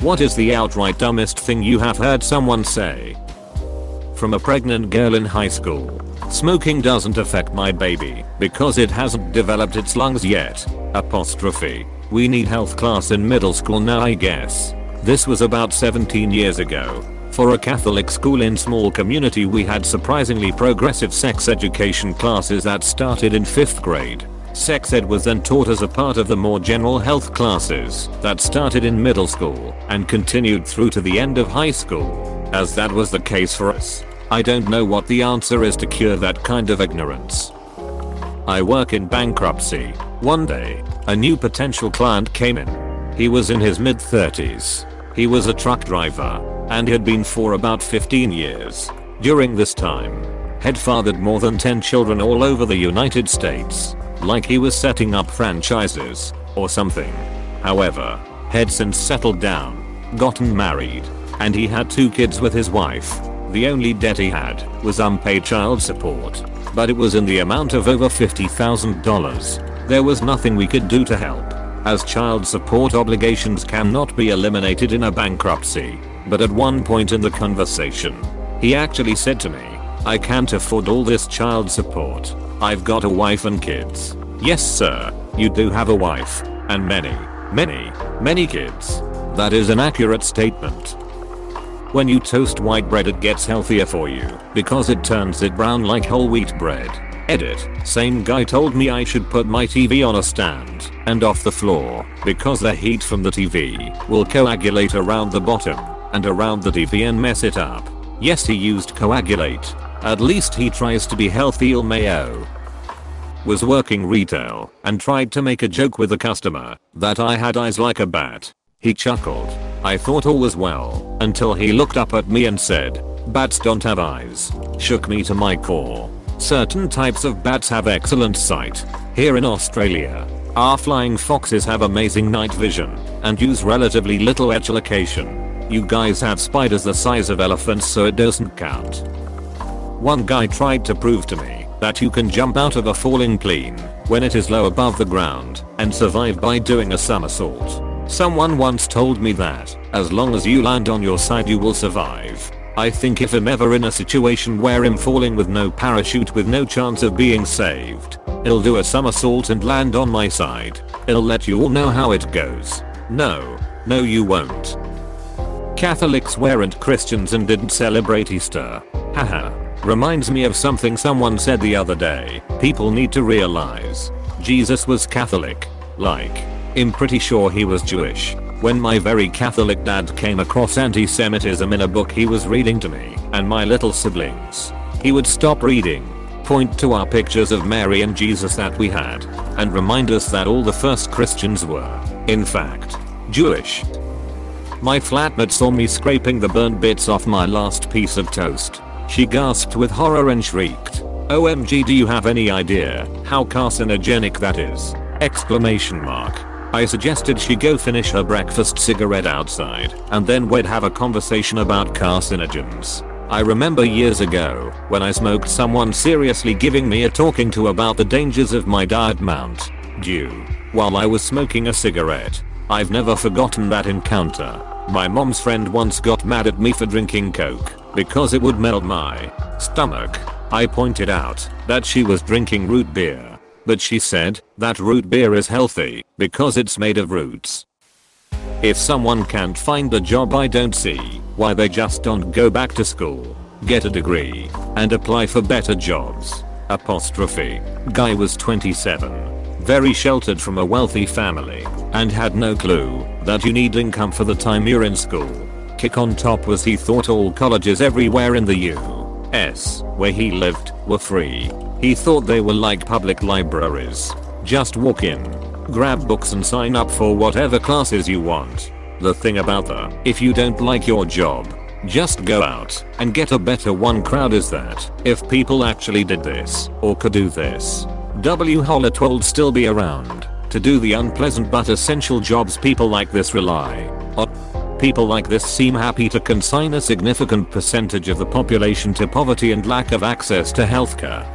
What is the outright dumbest thing you have heard someone say? From a pregnant girl in high school. Smoking doesn't affect my baby because it hasn't developed its lungs yet. Apostrophe. We need health class in middle school now, I guess. This was about 17 years ago. For a Catholic school in small community, we had surprisingly progressive sex education classes that started in 5th grade. Sex ed was then taught as a part of the more general health classes that started in middle school and continued through to the end of high school. As that was the case for us, I don't know what the answer is to cure that kind of ignorance. I work in bankruptcy. One day, a new potential client came in. He was in his mid-30s. He was a truck driver and had been for about 15 years. During this time, had fathered more than 10 children all over the United States, like he was setting up franchises or something. However, had since settled down, gotten married, and he had 2 kids with his wife. The only debt he had was unpaid child support, but it was in the amount of over $50,000. There was nothing we could do to help, as child support obligations cannot be eliminated in a bankruptcy. But at one point in the conversation, he actually said to me, "I can't afford all this child support. I've got a wife and kids." Yes sir, you do have a wife, and many kids. That is an accurate statement. When you toast white bread, it gets healthier for you because it turns it brown like whole wheat bread. Edit. Same guy told me I should put my TV on a stand and off the floor because the heat from the TV will coagulate around the bottom and around the TV and mess it up. Yes, he used coagulate. At least he tries to be healthy. Mayo. Was working retail and tried to make a joke with a customer that I had eyes like a bat. He chuckled. I thought all was well until he looked up at me and said, "Bats don't have eyes." Shook me to my core. Certain types of bats have excellent sight. Here in Australia, our flying foxes have amazing night vision and use relatively little echolocation. You guys have spiders the size of elephants, so it doesn't count. One guy tried to prove to me that you can jump out of a falling plane when it is low above the ground and survive by doing a somersault. Someone once told me that as long as you land on your side you will survive. I think if I'm ever in a situation where I'm falling with no parachute with no chance of being saved, I'll do a somersault and land on my side. I'll let you all know how it goes. No you won't. Catholics weren't Christians and didn't celebrate Easter. Haha. Reminds me of something someone said the other day. People need to realize Jesus was Catholic. Like, I'm pretty sure he was Jewish. When my very Catholic dad came across anti-Semitism in a book he was reading to me and my little siblings, he would stop reading, point to our pictures of Mary and Jesus that we had, and remind us that all the first Christians were, in fact, Jewish. My flatmate saw me scraping the burnt bits off my last piece of toast. She gasped with horror and shrieked, "OMG, do you have any idea how carcinogenic that is?" Exclamation mark. I suggested she go finish her breakfast cigarette outside and then we'd have a conversation about carcinogens. I remember years ago when I smoked, someone seriously giving me a talking to about the dangers of my diet Mount Dew while I was smoking a cigarette. I've never forgotten that encounter. My mom's friend once got mad at me for drinking Coke because it would melt my stomach. I pointed out that she was drinking root beer, but she said that root beer is healthy because it's made of roots. If someone can't find a job, I don't see why they just don't go back to school, get a degree, and apply for better jobs. Apostrophe. Guy was 27. Very sheltered from a wealthy family and had no clue that you need income for the time you're in school. Kick on top was he thought all colleges everywhere in the US where he lived were free. He thought they were like public libraries. Just walk in, grab books and sign up for whatever classes you want. The thing about if you don't like your job, just go out and get a better one crowd is that if people actually did this or could do this, Hollett would still be around to do the unpleasant but essential jobs people like this rely on. People like this seem happy to consign a significant percentage of the population to poverty and lack of access to healthcare.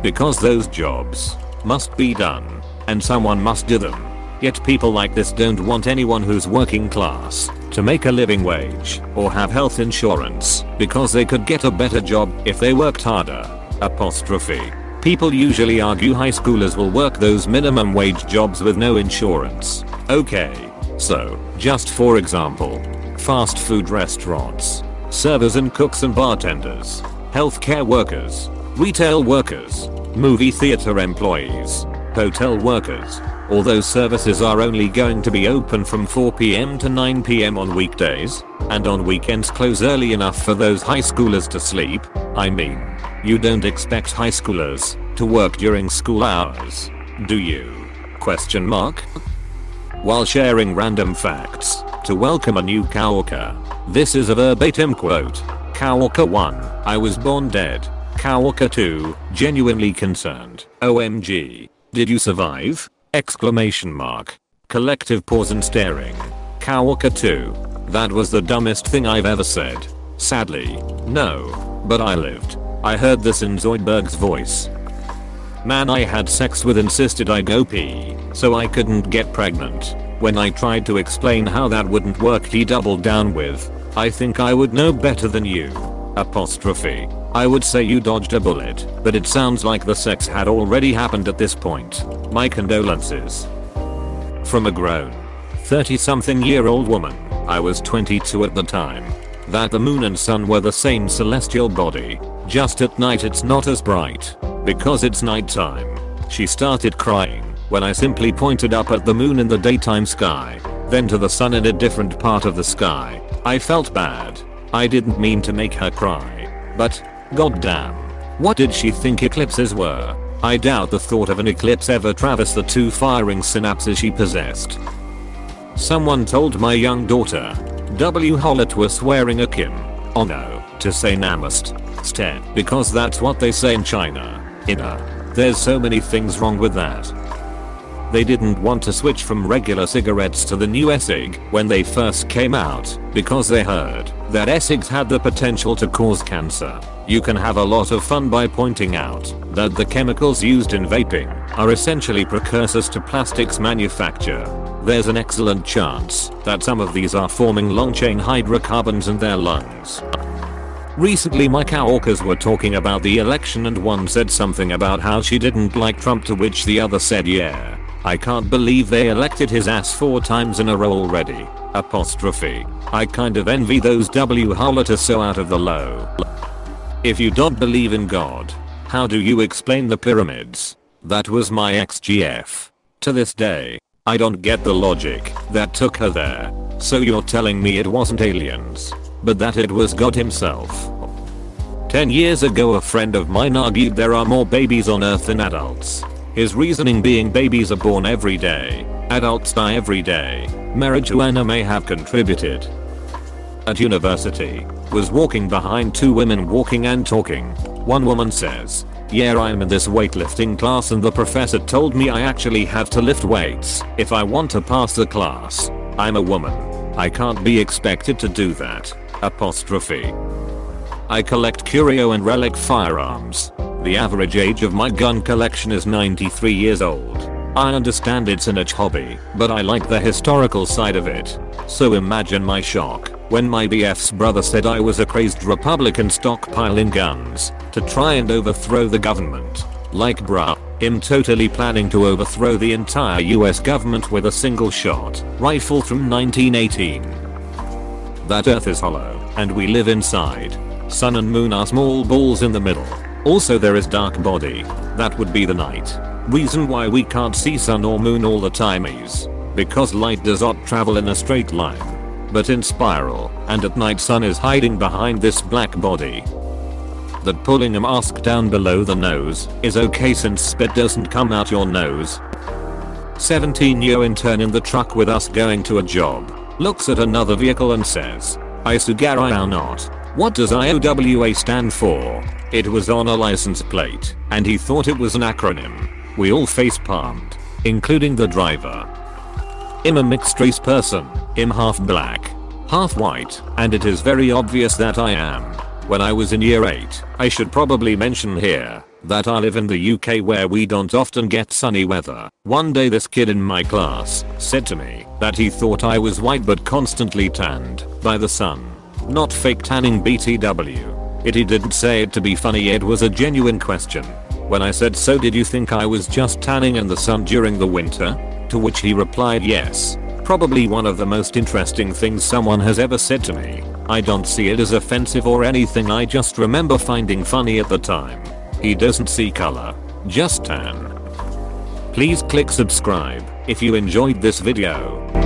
Because those jobs must be done and someone must do them. Yet people like this don't want anyone who's working class to make a living wage or have health insurance because they could get a better job if they worked harder. Apostrophe. People usually argue high schoolers will work those minimum wage jobs with no insurance. Okay. So, just for example, fast food restaurants, servers and cooks and bartenders, healthcare workers, retail workers, movie theater employees, hotel workers. All those services are only going to be open from 4 p.m. to 9 p.m. on weekdays, and on weekends close early enough for those high schoolers to sleep. I mean, you don't expect high schoolers to work during school hours, do you? Question mark? While sharing random facts to welcome a new coworker, this is a verbatim quote. Coworker 1, I was born dead. Coworker 2, genuinely concerned. OMG. Did you survive? Exclamation mark. Collective pause and staring. Coworker 2. That was the dumbest thing I've ever said. Sadly, no. But I lived. I heard this in Zoidberg's voice. Man I had sex with insisted I go pee, so I couldn't get pregnant. When I tried to explain how that wouldn't work, he doubled down with, I think I would know better than you. Apostrophe. I would say you dodged a bullet, but it sounds like the sex had already happened at this point. My condolences. From a grown 30-something-year-old woman, I was 22 at the time, that the moon and sun were the same celestial body, just at night it's not as bright, because it's nighttime. She started crying when I simply pointed up at the moon in the daytime sky, then to the sun in a different part of the sky. I felt bad. I didn't mean to make her cry, but goddamn, what did she think eclipses were? I doubt the thought of an eclipse ever traversed the two firing synapses she possessed. Someone told my young daughter, W. Hollett was swearing a Kim, oh no, to say namaste, ste, because that's what they say in China. There's so many things wrong with that. They didn't want to switch from regular cigarettes to the new e-cig when they first came out because they heard that e-cigs had the potential to cause cancer. You can have a lot of fun by pointing out that the chemicals used in vaping are essentially precursors to plastics manufacture. There's an excellent chance that some of these are forming long-chain hydrocarbons in their lungs. Recently my coworkers were talking about the election and one said something about how she didn't like Trump, to which the other said, yeah, I can't believe they elected his ass 4 times in a row already. Apostrophe. I kind of envy those W. Hollaters so out of the low. If you don't believe in God, how do you explain the pyramids? That was my ex-GF. To this day, I don't get the logic that took her there. So you're telling me it wasn't aliens, but that it was God himself. 10 years ago a friend of mine argued there are more babies on Earth than adults. His reasoning being babies are born every day, adults die every day. Marijuana may have contributed. At university, was walking behind 2 women walking and talking. One woman says, yeah, I'm in this weightlifting class and the professor told me I actually have to lift weights if I want to pass the class. I'm a woman. I can't be expected to do that. Apostrophe. I collect curio and relic firearms. The average age of my gun collection is 93 years old. I understand it's a niche hobby, but I like the historical side of it. So imagine my shock when my BF's brother said I was a crazed Republican stockpiling guns to try and overthrow the government. Like bruh, him totally planning to overthrow the entire US government with a single shot rifle from 1918. That Earth is hollow, and we live inside. Sun and moon are small balls in the middle. Also there is dark body. That would be the night. Reason why we can't see sun or moon all the time is because light does not travel in a straight line, but in spiral, and at night sun is hiding behind this black body. That pulling a mask down below the nose is okay since spit doesn't come out your nose. 17-year intern in the truck with us going to a job looks at another vehicle and says, Isugaru not. What does IOWA stand for? It was on a license plate, and he thought it was an acronym. We all face palmed, including the driver. I'm a mixed race person. I'm half black, half white, and it is very obvious that I am. When I was in year 8, I should probably mention here that I live in the UK where we don't often get sunny weather. One day this kid in my class said to me that he thought I was white but constantly tanned by the sun. Not fake tanning BTW. He didn't say it to be funny, it was a genuine question. When I said, so did you think I was just tanning in the sun during the winter? To which he replied, yes. Probably one of the most interesting things someone has ever said to me. I don't see it as offensive or anything, I just remember finding funny at the time. He doesn't see color, just tan. Please click subscribe if you enjoyed this video.